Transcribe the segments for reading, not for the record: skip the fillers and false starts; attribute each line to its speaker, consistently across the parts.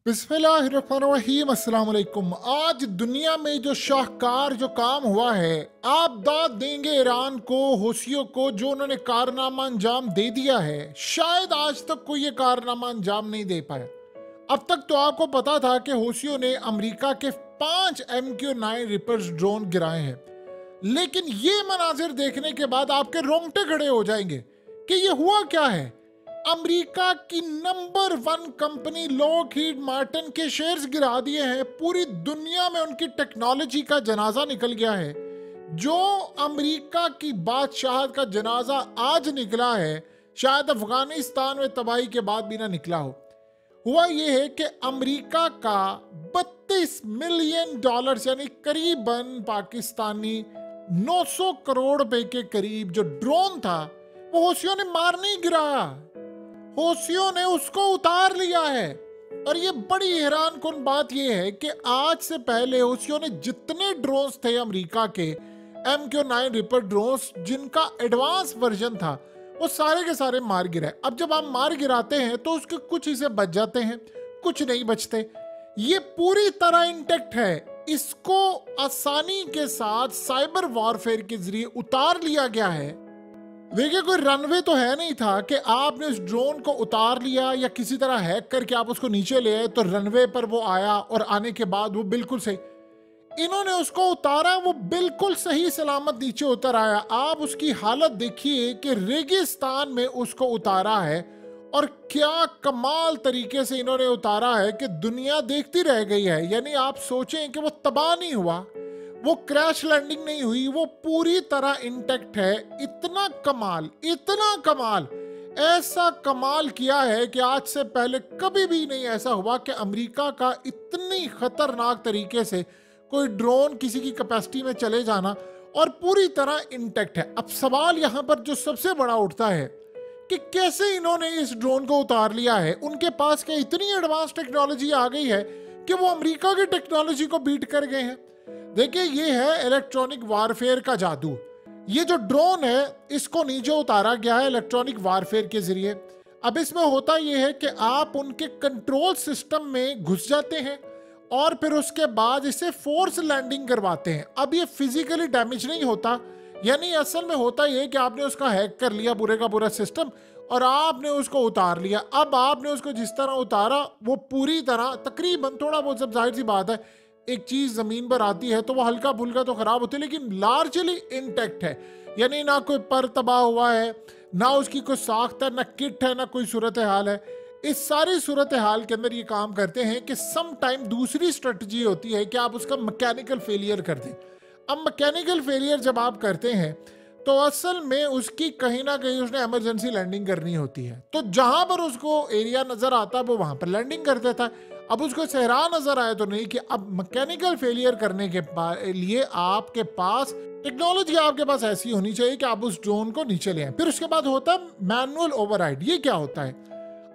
Speaker 1: बिस्मिल्लाहिर्रहमानिर्रहीम अस्सलाम वालेकुम। आज दुनिया में जो शाहकार जो काम हुआ है, आप दाद देंगे ईरान को, हुसियों को, जो उन्होंने कारनामा अंजाम दे दिया है। शायद आज तक कोई ये कारनामा अंजाम नहीं दे पाया। अब तक तो आपको पता था कि हुसियों ने अमेरिका के 5 MQ-9 रिपर्स ड्रोन गिराए हैं, लेकिन ये मनाजिर देखने के बाद आपके रोंगटे खड़े हो जाएंगे कि ये हुआ क्या है। अमेरिका की नंबर 1 कंपनी लॉकहीड मार्टिन के शेयर्स गिरा दिए हैं। पूरी दुनिया में उनकी टेक्नोलॉजी का जनाजा निकल गया है। जो अमेरिका की बादशाहत का जनाजा आज निकला है, शायद अफगानिस्तान में तबाही के बाद भी ना निकला हो। हुआ यह है कि अमेरिका का 32 मिलियन डॉलर्स यानी करीबन पाकिस्तानी 900 करोड़ रुपए के करीब जो ड्रोन था, वो हुसियों ने मार नहीं गिराया, हुसियों ने उसको उतार लिया है। और ये बड़ी हैरान कुन बात ये है कि आज से पहले हुसियों ने जितने ड्रोन्स थे अमेरिका के MQ-9 रिपर ड्रोन्स, जिनका एडवांस वर्जन था, वो सारे के सारे मार गिराए। अब जब आप मार गिराते हैं तो उसके कुछ हिस्से बच जाते हैं, कुछ नहीं बचते। ये पूरी तरह इंटेक्ट है। इसको आसानी के साथ साइबर वॉरफेयर के जरिए उतार लिया गया है। देखिए, कोई रनवे तो है नहीं था कि आपने उस ड्रोन को उतार लिया या किसी तरह हैक करके आप उसको नीचे ले आए तो रनवे पर वो आया और आने के बाद वो बिल्कुल सही। इन्होंने उसको उतारा, वो बिल्कुल सही सलामत नीचे उतर आया। आप उसकी हालत देखिए कि रेगिस्तान में उसको उतारा है, और क्या कमाल तरीके से इन्होंने उतारा है कि दुनिया देखती रह गई है। यानी आप सोचें कि वो तबाह नहीं हुआ, वो क्रैश लैंडिंग नहीं हुई, वो पूरी तरह इंटेक्ट है। इतना कमाल, इतना कमाल, ऐसा कमाल किया है कि आज से पहले कभी भी नहीं ऐसा हुआ कि अमेरिका का इतनी खतरनाक तरीके से कोई ड्रोन किसी की कैपेसिटी में चले जाना और पूरी तरह इंटेक्ट है। अब सवाल यहाँ पर जो सबसे बड़ा उठता है कि कैसे इन्होंने इस ड्रोन को उतार लिया है। उनके पास क्या इतनी एडवांस टेक्नोलॉजी आ गई है कि वो अमेरिका की टेक्नोलॉजी को बीट कर गए हैं। देखिए, ये है इलेक्ट्रॉनिक वारफेयर का जादू। ये जो ड्रोन है, इसको नीचे उतारा गया है इलेक्ट्रॉनिक वारफेयर के जरिए। अब इसमें होता यह है कि आप उनके कंट्रोल सिस्टम में घुस जाते हैं और फिर उसके बाद इसे फोर्स लैंडिंग करवाते हैं। अब ये फिजिकली डैमेज नहीं होता, यानी असल में होता यह है कि आपने उसका हैक कर लिया पूरे का पूरा सिस्टम और आपने उसको उतार लिया। अब आपने उसको जिस तरह उतारा वो पूरी तरह तकरीबन, थोड़ा बहुत, सब जाहिर सी बात है, एक चीज जमीन पर आती है तो वो हल्का फुल्का तो खराब होती है, लेकिन लार्जली इंटेक्ट है। यानी ना कोई पर तबाह हुआ है, ना उसकी कोई साख्त है, ना किट है, ना कोई सूरत हाल है। इस सारी सूरत हाल के अंदर ये काम करते हैं कि सम टाइम दूसरी स्ट्रेटजी होती है कि आप उसका मैकेनिकल फेलियर कर दें। अब मैकेनिकल फेलियर जब आप करते हैं तो असल में उसकी कहीं ना कहीं उसने इमरजेंसी लैंडिंग करनी होती है, तो जहां पर उसको एरिया नजर आता है वो वहां पर लैंडिंग कर देता है। अब उसको सहरा नजर आया तो नहीं कि अब मैकेनिकल फेलियर करने के लिए आपके पास टेक्नोलॉजी, आपके पास ऐसी होनी चाहिए कि आप उस ड्रोन को नीचे ले आए। फिर उसके बाद होता है मैनुअल ओवरराइड। ये क्या होता है?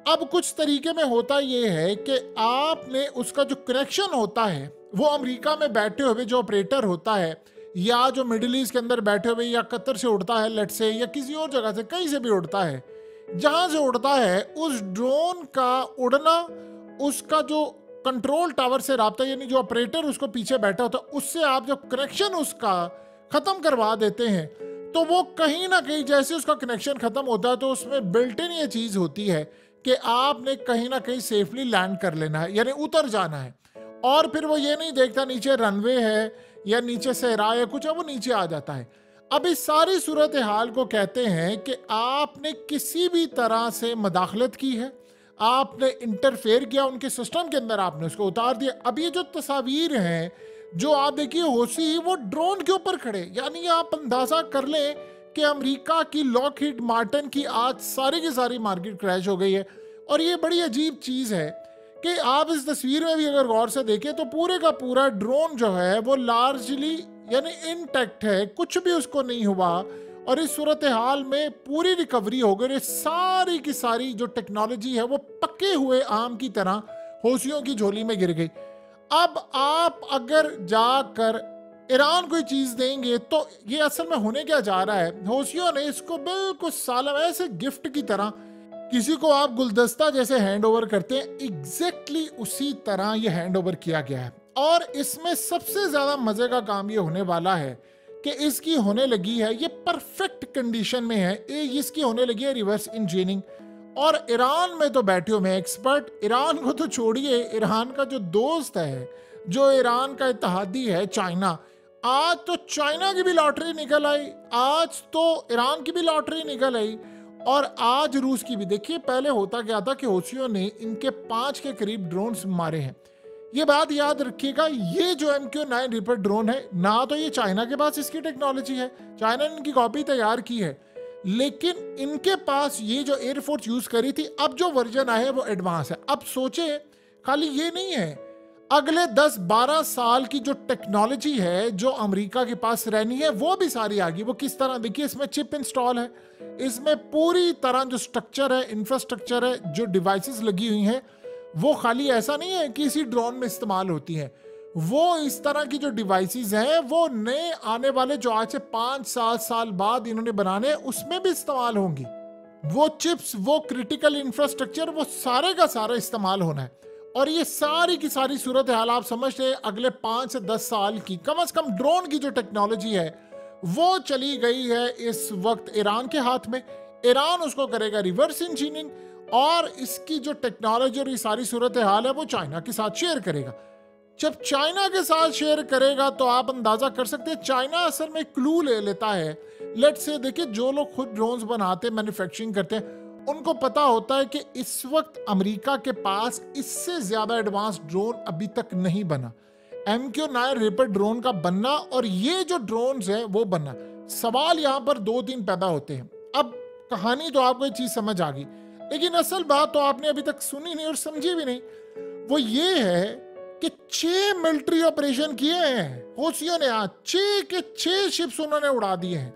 Speaker 1: अब कुछ तरीके में होता ये है कि आपने उसका जो कनेक्शन होता है वो अमेरिका में बैठे हुए जो ऑपरेटर होता है, या जो मिडिल ईस्ट के अंदर बैठे हुए, या कतर से उड़ता है लेट से, या किसी और जगह से, कहीं से भी उड़ता है, जहां से उड़ता है, उस ड्रोन का उड़ना, उसका जो कंट्रोल टावर से राब्ता, यानी जो ऑपरेटर उसको पीछे बैठा होता है, उससे आप जब कनेक्शन उसका खत्म करवा देते हैं तो वो कहीं ना कहीं जैसे उसका कनेक्शन खत्म होता है तो उसमें बिल्ट इन ये चीज होती है कि आपने कहीं ना कहीं सेफली लैंड कर लेना है, यानी उतर जाना है। और फिर वो ये नहीं देखता नीचे रनवे है या नीचे सहरा या कुछ है, वो नीचे आ जाता है। अब इस सारी सूरत हाल को कहते हैं कि आपने किसी भी तरह से मदाखलत की है, आपने इंटरफेयर किया उनके सिस्टम के अंदर, आपने उसको उतार दिया। अब ये जो तस्वीर हैं जो आप देखिए, होसी वो ड्रोन के ऊपर खड़े, यानी आप अंदाजा कर लें कि अमेरिका की लॉकहीड मार्टिन की आज सारी की सारी मार्केट क्रैश हो गई है। और ये बड़ी अजीब चीज़ है कि आप इस तस्वीर में भी अगर गौर से देखें तो पूरे का पूरा ड्रोन जो है वो लार्जली यानी इंटैक्ट है, कुछ भी उसको नहीं हुआ। और इस सूरत हाल में पूरी रिकवरी हो गई। सारी की सारी जो टेक्नोलॉजी है वो पके हुए आम की तरह होशियों की झोली में गिर गई। अब आप अगर जाकर ईरान कोई चीज देंगे तो ये असल में होने क्या जा रहा है, होशियों ने इसको बिल्कुल सालम ऐसे गिफ्ट की तरह किसी को आप गुलदस्ता जैसे हैंड ओवर करते हैं, एग्जैक्टली उसी तरह ये हैंड ओवर किया गया है। और इसमें सबसे ज्यादा मजे का काम ये होने वाला है कि इसकी होने लगी है, ये परफेक्ट कंडीशन में है, इसकी होने लगी है रिवर्स इंजीनियरिंग। और ईरान में तो बैठे हुए एक्सपर्ट, ईरान को तो छोड़िए, ईरान का जो दोस्त है, जो ईरान का इत्तेहादी है चाइना, आज तो चाइना की भी लॉटरी निकल आई, आज तो ईरान की भी लॉटरी निकल आई, और आज रूस की भी। देखिए पहले होता क्या था कि हौसियों ने इनके 5 के करीब ड्रोन्स मारे हैं। ये बात याद रखिएगा, ये जो MQ-9 रिपर ड्रोन है, ना तो ये चाइना के पास इसकी टेक्नोलॉजी है, चाइना ने इनकी कॉपी तैयार की है, लेकिन इनके पास ये जो एयरफोर्स यूज करी थी, अब जो वर्जन आया है वो एडवांस है। अब सोचे खाली ये नहीं है, अगले 10-12 साल की जो टेक्नोलॉजी है जो अमेरिका के पास रहनी है वो भी सारी आ गई। वो किस तरह, देखिए इसमें चिप इंस्टॉल है, इसमें पूरी तरह जो स्ट्रक्चर है, इंफ्रास्ट्रक्चर है, जो डिवाइसेस लगी हुई हैं, वो खाली ऐसा नहीं है कि इसी ड्रोन में इस्तेमाल होती हैं, वो इस तरह की जो डिवाइसेस हैं वो नए आने वाले जो आज से 5-7 साल बाद इन्होंने बनाने, उसमें भी इस्तेमाल होंगी। वो चिप्स, वो क्रिटिकल इंफ्रास्ट्रक्चर, वो सारे का सारा इस्तेमाल होना है। और ये सारी की सारी सूरत हाल आप समझते, अगले 5 से 10 साल की कम से कम ड्रोन की जो टेक्नोलॉजी है वो चली गई है इस वक्त ईरान के हाथ में। ईरान उसको करेगा रिवर्स इंजीनियरिंग, और इसकी जो टेक्नोलॉजी और ये सारी सूरत हाल है वो चाइना के साथ शेयर करेगा। जब चाइना के साथ शेयर करेगा तो आप अंदाजा कर सकते हैं चाइना असल में क्लू ले लेता है। लेट्स से देखिए, जो लोग खुद ड्रोन्स बनाते, मैन्युफैक्चरिंग करते हैं, उनको पता होता है कि इस वक्त अमेरिका के पास इससे ज्यादा एडवांस ड्रोन अभी तक नहीं बना। MQ-9 रिपर ड्रोन का बनना और ये जो ड्रोन्स है वो बनना, सवाल यहाँ पर 2-3 पैदा होते हैं। अब कहानी तो आपको ये चीज समझ आ गई, लेकिन असल बात तो आपने अभी तक सुनी नहीं और समझी भी नहीं। वो ये है कि 6 मिलिट्री ऑपरेशन किए हैं हौसियों ने, आज 6 के 6 शिप्स उन्होंने उड़ा दिए हैं,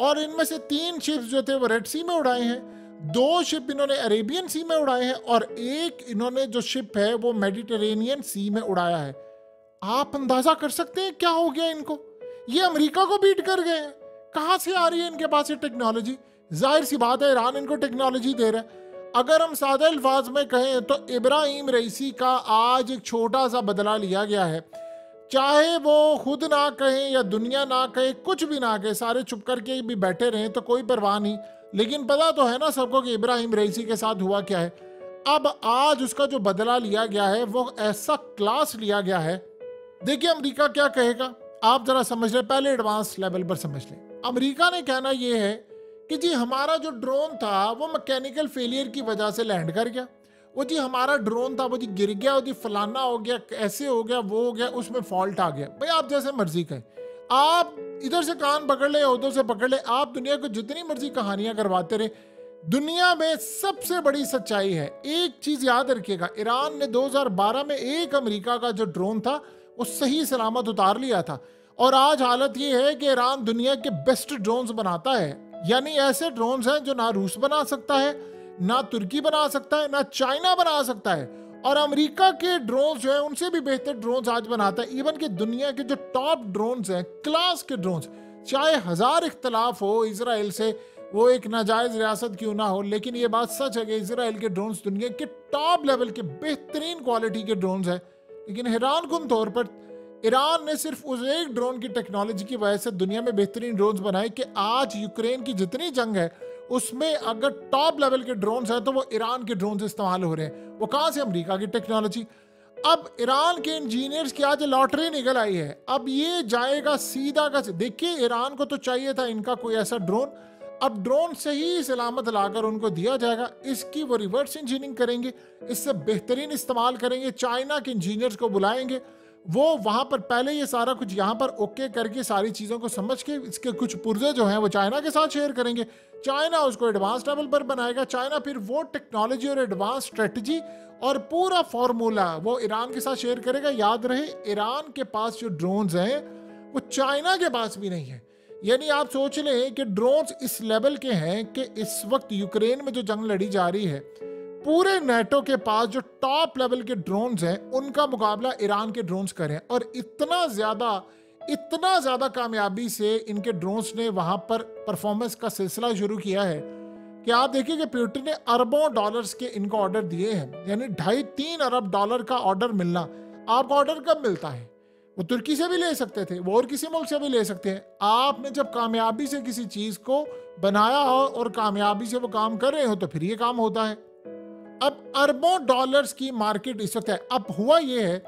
Speaker 1: और इनमें से 3 शिप्स जो थे वो रेड सी में उड़ाए हैं, 2 शिप इन्होंने अरेबियन सी में उड़ाए हैं, और एक इन्होंने जो शिप है वो मेडिटेरेनियन सी में उड़ाया है। आप अंदाजा कर सकते हैं क्या हो गया इनको, ये अमेरिका को बीट कर गए हैं। कहां से आ रही है इनके पास ये टेक्नोलॉजी? जाहिर सी बात है ईरान इनको टेक्नोलॉजी दे रहा है। अगर हम सादे अल्फाज में कहें तो इब्राहिम रईसी का आज एक छोटा सा बदला लिया गया है। चाहे वो खुद ना कहें या दुनिया ना कहे, कुछ भी ना कहे, सारे चुप करके भी बैठे रहें तो कोई परवाह नहीं, लेकिन पता तो है ना सबको कि इब्राहिम रईसी के साथ हुआ क्या है। अब आज उसका जो बदला लिया गया है वो ऐसा क्लास लिया गया है। देखिए अमेरिका क्या कहेगा, आप जरा समझ लें, पहले एडवांस लेवल पर समझ लें। अमेरिका ने कहना यह है कि जी हमारा जो ड्रोन था वो मैकेनिकल फेलियर की वजह से लैंड कर गया, वो जी हमारा ड्रोन था वो जी गिर गया, वो जी फलाना हो गया, ऐसे हो गया, वो हो गया, उसमें फॉल्ट आ गया। भाई आप जैसे मर्जी कहें, आप इधर से कान पकड़ ले, उधर से पकड़ ले, आप दुनिया को जितनी मर्जी कहानियां करवाते रहे, दुनिया में सबसे बड़ी सच्चाई है। एक चीज याद रखिएगा, ईरान ने 2012 में एक अमेरिका का जो ड्रोन था वो सही सलामत उतार लिया था, और आज हालत ये है कि ईरान दुनिया के बेस्ट ड्रोन्स बनाता है। यानी ऐसे ड्रोन्स हैं जो ना रूस बना सकता है, ना तुर्की बना सकता है, ना चाइना बना सकता है, और अमेरिका के ड्रोन्स जो है उनसे भी बेहतर ड्रोन्स आज बनाता है। इवन कि दुनिया के जो टॉप ड्रोन्स हैं, क्लास के ड्रोन्स, चाहे 1000 इख्तलाफ हो इसराइल से, वो एक नाजायज रियासत क्यों ना हो, लेकिन ये बात सच है कि इसराइल के ड्रोन्स दुनिया के टॉप लेवल के बेहतरीन क्वालिटी के ड्रोन्स हैं। लेकिन हैरान कुन तौर पर ईरान ने सिर्फ उस एक ड्रोन की टेक्नोलॉजी की वजह से दुनिया में बेहतरीन ड्रोन्स बनाए कि आज यूक्रेन की जितनी जंग है उसमें अगर टॉप लेवल के ड्रोन्स हैं तो वो ईरान के ड्रोन्स इस्तेमाल हो रहे हैं। वो कहां से? अमेरिका की टेक्नोलॉजी। अब ईरान के इंजीनियर्स की आज लॉटरी निकल आई है, अब ये जाएगा सीधा का। देखिए ईरान को तो चाहिए था इनका कोई ऐसा ड्रोन, अब ड्रोन सही सलामत लाकर उनको दिया जाएगा, इसकी वो रिवर्स इंजीनियरिंग करेंगे, इससे बेहतरीन इस्तेमाल करेंगे, चाइना के इंजीनियर्स को बुलाएंगे, वो वहां पर पहले ये सारा कुछ यहाँ पर ओके करके सारी चीज़ों को समझ के इसके कुछ पुर्जे जो हैं वो चाइना के साथ शेयर करेंगे, चाइना उसको एडवांस लेवल पर बनाएगा, चाइना फिर वो टेक्नोलॉजी और एडवांस स्ट्रेटजी और पूरा फॉर्मूला वो ईरान के साथ शेयर करेगा। याद रहे ईरान के पास जो ड्रोन्स हैं वो चाइना के पास भी नहीं है। यानी आप सोच लें कि ड्रोन्स इस लेवल के हैं कि इस वक्त यूक्रेन में जो जंग लड़ी जा रही है, पूरे नेटो के पास जो टॉप लेवल के ड्रोन्स हैं उनका मुकाबला ईरान के ड्रोन्स करें, और इतना ज्यादा कामयाबी से इनके ड्रोन्स ने वहां पर परफॉर्मेंस का सिलसिला शुरू किया है कि आप देखिए कि पुतिन ने अरबों डॉलर्स के इनको ऑर्डर दिए हैं, यानी 2.5-3 अरब डॉलर का ऑर्डर मिलना। आपको ऑर्डर कब मिलता है? वो तुर्की से भी ले सकते थे, वो और किसी मुल्क से भी ले सकते हैं। आपने जब कामयाबी से किसी चीज को बनाया हो और कामयाबी से वो काम कर रहे हो तो फिर ये काम होता है। अब अरबों डॉलर्स की मार्केट इस वक्त है। अब हुआ ये है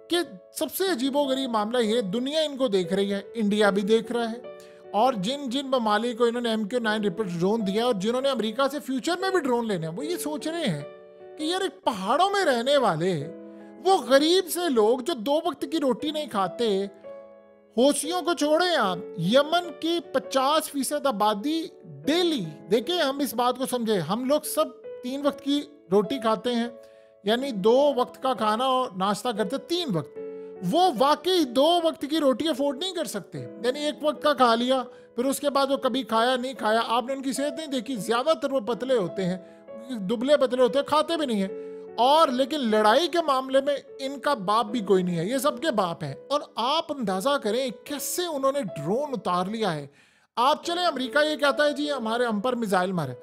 Speaker 1: कि सबसे अजीबोगरीब मामला ये, दुनिया इनको देख रही है, इंडिया भी देख रहा है, और जिन जिन ममालिक को इन्होंने MQ-9 रिपल्स ड्रोन दिया और जिन्होंने अमेरिका से फ्यूचर में भी ड्रोन लेने हैं, वो ये सोच रहे हैं कि यार एक पहाड़ों में रहने वाले वो गरीब से लोग जो 2 वक्त की रोटी नहीं खाते, हौसियों को छोड़े आप, यमन की 50% आबादी डेली, देखिए हम इस बात को समझे, हम लोग सब 3 वक्त की रोटी खाते हैं, यानी 2 वक्त का खाना और नाश्ता करते 3 वक्त। वो वाकई 2 वक्त की रोटी अफोर्ड नहीं कर सकते, यानी 1 वक्त का खा लिया, फिर उसके बाद वो कभी खाया नहीं खाया। आपने उनकी सेहत नहीं देखी, ज्यादातर वो पतले होते हैं, दुबले पतले होते हैं, खाते भी नहीं है। और लेकिन लड़ाई के मामले में इनका बाप भी कोई नहीं है, ये सबके बाप है। और आप अंदाजा करें कैसे उन्होंने ड्रोन उतार लिया है। आप चले, अमेरिका ये कहता है जी हमारे हम पर मिसाइल मारे,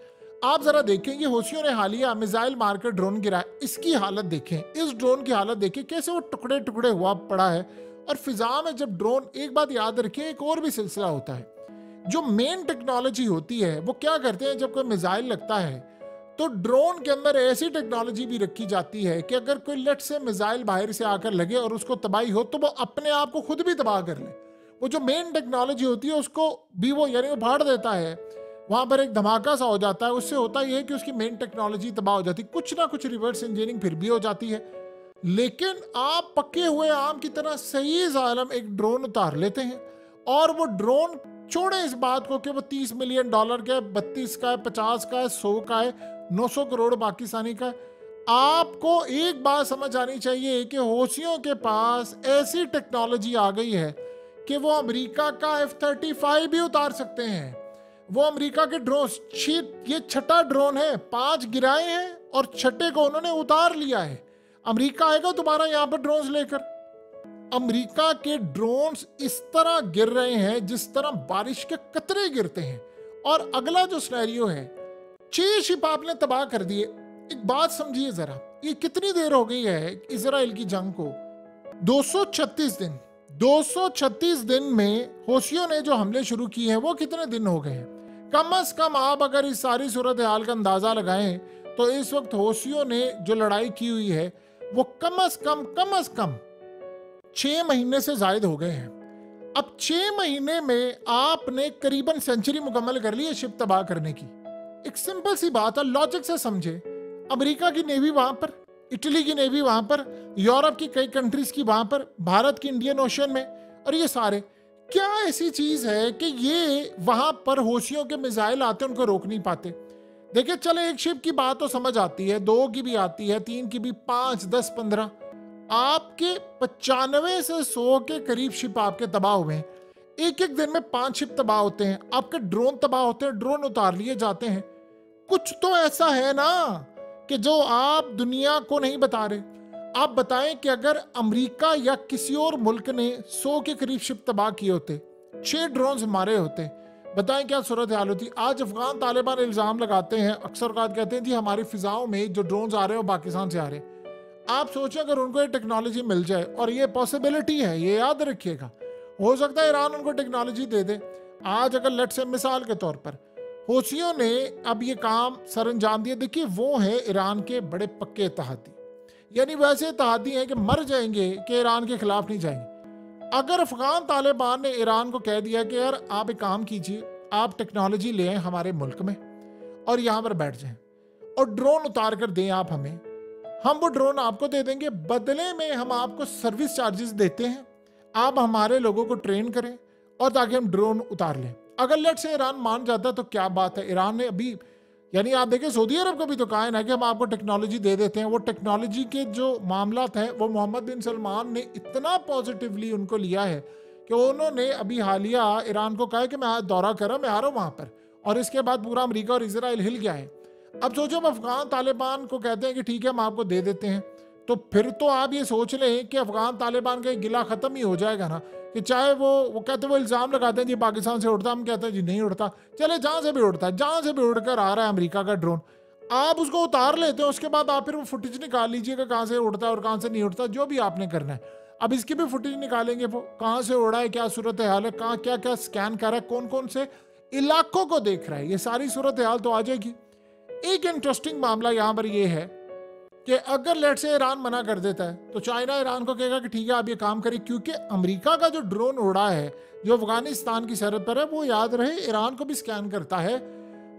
Speaker 1: आप जरा देखें ये हौसियों ने हालिया मिसाइल मारकर ड्रोन गिराया, इसकी हालत देखें, इस ड्रोन की हालत देखें कैसे वो टुकड़े टुकड़े हुआ पड़ा है। और फिजा में जब ड्रोन, एक बात याद रखिए, एक और भी सिलसिला होता है, जो मेन टेक्नोलॉजी होती है वो क्या करते हैं, जब कोई मिसाइल लगता है तो ड्रोन के अंदर ऐसी टेक्नोलॉजी भी रखी जाती है कि अगर कोई लेट से मिसाइल बाहर से आकर लगे और उसको तबाही हो तो वो अपने आप को खुद भी तबाह कर ले। वो जो मेन टेक्नोलॉजी होती है उसको भी वो, यानी वो फाड़ देता है, वहां पर एक धमाका सा हो जाता है, उससे होता यह है कि उसकी मेन टेक्नोलॉजी तबाह हो जाती है, कुछ ना कुछ रिवर्स इंजीनियरिंग फिर भी हो जाती है। लेकिन आप पके हुए आम की तरह सही जालम एक ड्रोन उतार लेते हैं, और वो ड्रोन छोड़े इस बात को कि वो 30 मिलियन डॉलर का है, 32 का है, 50 का है, 100 का है, 900 करोड़ पाकिस्तानी का है। आपको एक बात समझ आनी चाहिए कि हौसियों के पास ऐसी टेक्नोलॉजी आ गई है कि वो अमेरिका का F-35 भी उतार सकते हैं। वो अमेरिका के ड्रोन, ये छठा ड्रोन है, 5 गिराए हैं और छठे को उन्होंने उतार लिया है। अमेरिका आएगा दोबारा यहाँ पर ड्रोन्स लेकर। अमेरिका के ड्रोन्स इस तरह गिर रहे हैं जिस तरह बारिश के कतरे गिरते हैं। और अगला जो सिनेरियो है, 6 शिप आपने तबाह कर दिए। एक बात समझिए जरा, ये कितनी देर हो गई है इजराइल की जंग को? 236 दिन। 236 दिन में हौसियों ने जो हमले शुरू किए हैं वो कितने दिन हो गए हैं? कम से कम आप अगर इस सारी सूरत हाल का अंदाजा लगाएं तो इस वक्त हौसियों ने जो लड़ाई की हुई है वो कम से कम 6 महीने से ज्यादा हो गए हैं। अब 6 महीने में आपने करीबन सेंचुरी मुकम्मल कर ली है शिप तबाह करने की। एक सिंपल सी बात है, लॉजिक से समझे। अमेरिका की नेवी वहां पर, इटली की नेवी वहां पर, यूरोप की कई कंट्रीज की वहां पर, भारत की इंडियन ओशन में, और ये सारे, क्या ऐसी चीज है कि ये वहां पर हौसियों के मिसाइल आते हैं उनको रोक नहीं पाते? देखिए चले, एक शिप की बात तो समझ आती है, 2 की भी आती है, 3 की भी, 5, 10, 15, आपके 95 से 100 के करीब शिप आपके तबाह हुए हैं। एक एक दिन में 5 शिप तबाह होते हैं, आपके ड्रोन तबाह होते हैं, ड्रोन उतार लिए जाते हैं। कुछ तो ऐसा है ना कि जो आप दुनिया को नहीं बता रहे। आप बताएं कि अगर अमेरिका या किसी और मुल्क ने 100 के करीब शिप तबाह किए होते, 6 ड्रोन मारे होते, बताएं क्या सूरत हाल होती? आज अफगान तालिबान इल्जाम लगाते हैं, अक्सर बात कहते हैं जी हमारी फिजाओं में जो ड्रोन आ रहे हैं वो पाकिस्तान से आ रहे हैं। आप सोचें अगर उनको ये टेक्नोलॉजी मिल जाए, और ये पॉसिबिलिटी है, ये याद रखिएगा, हो सकता है ईरान उनको टेक्नोलॉजी दे दे। आज अगर लेट से मिसाल के तौर पर हौसियों ने अब ये काम सर अंजाम दिया, देखिए वो है ईरान के बड़े पक्के इत्तेहादी, यानी वैसे इत्तेहादी हैं कि मर जाएंगे कि ईरान के खिलाफ नहीं जाएंगे। अगर अफगान तालिबान ने ईरान को कह दिया कि यार आप एक काम कीजिए, आप टेक्नोलॉजी ले आए हमारे मुल्क में और यहाँ पर बैठ जाएं और ड्रोन उतार कर दें आप हमें, हम वो ड्रोन आपको दे देंगे, बदले में हम आपको सर्विस चार्जेस देते हैं, आप हमारे लोगों को ट्रेन करें और ताकि हम ड्रोन उतार लें। अगर लेट से ईरान मान जाता तो क्या बात है। ईरान ने अभी, यानी आप देखें सऊदी अरब को भी तो कहा है ना कि हम आपको टेक्नोलॉजी दे देते हैं। वो टेक्नोलॉजी के जो मामला हैं वो मोहम्मद बिन सलमान ने इतना पॉजिटिवली उनको लिया है कि उन्होंने अभी हालिया ईरान को कहा है कि मैं आज दौरा कर रहा हूँ, मैं आ रहा हूँ वहाँ पर, और इसके बाद पूरा अमेरिका और इसराइल हिल गया है। अब सोचो, हम अफगान तालिबान को कहते हैं कि ठीक है हम आपको दे देते हैं, तो फिर तो आप ये सोच लें कि अफगान तालिबान का गिला ख़त्म ही हो जाएगा ना, कि चाहे वो कहते हैं, वो इल्ज़ाम लगाते हैं जी पाकिस्तान से उड़ता, हम कहते हैं जी नहीं उड़ता, चले जहाँ से भी उड़ता है, जहाँ से भी उड़कर आ रहा है अमेरिका का ड्रोन, आप उसको उतार लेते हो, उसके बाद आप फिर वो फुटेज निकाल लीजिएगा कहाँ से उड़ता है और कहाँ से नहीं उड़ता, जो भी आपने करना है। अब इसकी भी फुटेज निकालेंगे, वो कहाँ से उड़ा है, क्या सूरत हाल है, कहाँ क्या क्या स्कैन कर रहा है, कौन कौन से इलाकों को देख रहा है, ये सारी सूरत हाल तो आ जाएगी। एक इंटरेस्टिंग मामला यहाँ पर ये है कि अगर लेट से ईरान मना कर देता है तो चाइना ईरान को कहेगा कि ठीक है आप ये काम करिए, क्योंकि अमेरिका का जो ड्रोन उड़ा है जो अफगानिस्तान की सरहद पर है, वो याद रहे ईरान को भी स्कैन करता है,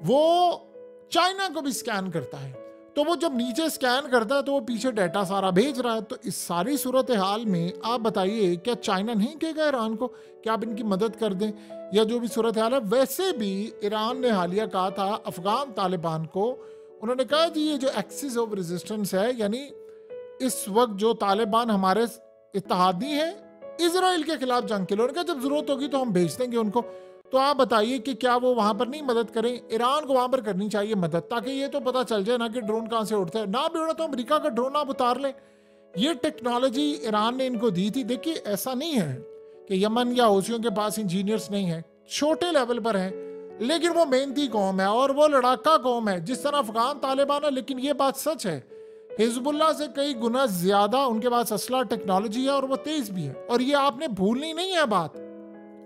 Speaker 1: वो चाइना को भी स्कैन करता है। तो वो जब नीचे स्कैन करता है तो वो पीछे डाटा सारा भेज रहा है। तो इस सारी सूरत हाल में आप बताइए, क्या चाइना नहीं कहेगा ईरान को कि आप इनकी मदद कर दें, या जो भी सूरत हाल है। वैसे भी ईरान ने हालिया कहा था अफगान तालिबान को, उन्होंने कहा जी ये जो एक्सिस ऑफ रेजिस्टेंस है, यानी इस वक्त जो तालिबान हमारे इत्तेहादी हैं इजराइल के खिलाफ जंग के लिए, उन्होंने कहा जब जरूरत होगी तो हम भेज देंगे उनको। तो आप बताइए कि क्या वो वहां पर नहीं मदद करें? ईरान को वहां पर करनी चाहिए मदद, ताकि ये तो पता चल जाए ना कि ड्रोन कहां से उड़ता है, ना भी उड़ा तो अमेरिका का ड्रोन आप उतार लें। ये टेक्नोलॉजी ईरान ने इनको दी थी। देखिए ऐसा नहीं है कि यमन या हौसियों के पास इंजीनियर्स नहीं है, छोटे लेवल पर हैं, लेकिन वो मेहनती कौम है और वो लड़ाका कौम है, जिस तरह अफगान तालिबान है। लेकिन ये बात सच है, हिजबुल्लाह से कई गुना ज्यादा उनके पास असला टेक्नोलॉजी है और वो तेज भी है। और ये आपने भूलनी नहीं है बात।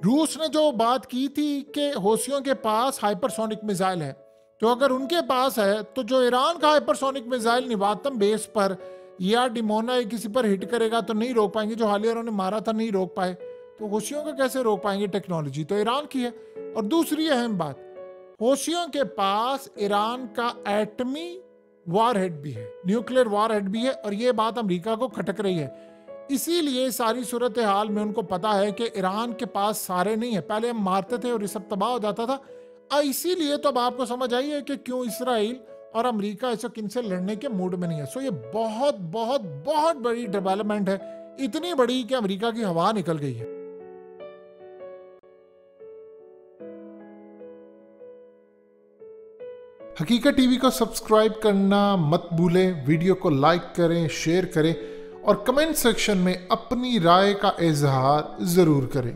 Speaker 1: रूस ने जो बात की थी कि हौसियों के पास हाइपरसोनिक मिसाइल है, तो अगर उनके पास है तो जो ईरान का हाइपरसोनिक मिसाइल निवातम बेस पर या डिमोना या किसी पर हिट करेगा तो नहीं रोक पाएंगे। जो हालिया उन्होंने मारा था नहीं रोक पाए, तो हौसियों का कैसे रोक पाएंगे? टेक्नोलॉजी तो ईरान की है। और दूसरी अहम बात, हौसियों के पास ईरान का एटमी वारहेड भी है, न्यूक्लियर वारहेड भी है, और ये बात अमेरिका को खटक रही है। इसीलिए सारी सूरत हाल में उनको पता है कि ईरान के पास सारे नहीं है। पहले हम मारते थे और ये सब तबाह हो जाता था। इसीलिए तो अब आपको समझ आई है कि क्यों इसराइल और अमेरिका इस वक्त इनसे लड़ने के मूड में नहीं है। सो ये बहुत बहुत बहुत बड़ी डेवलपमेंट है, इतनी बड़ी कि अमेरिका की हवा निकल गई है।
Speaker 2: हकीकत टीवी को सब्सक्राइब करना मत भूलें, वीडियो को लाइक करें, शेयर करें और कमेंट सेक्शन में अपनी राय का इजहार जरूर करें।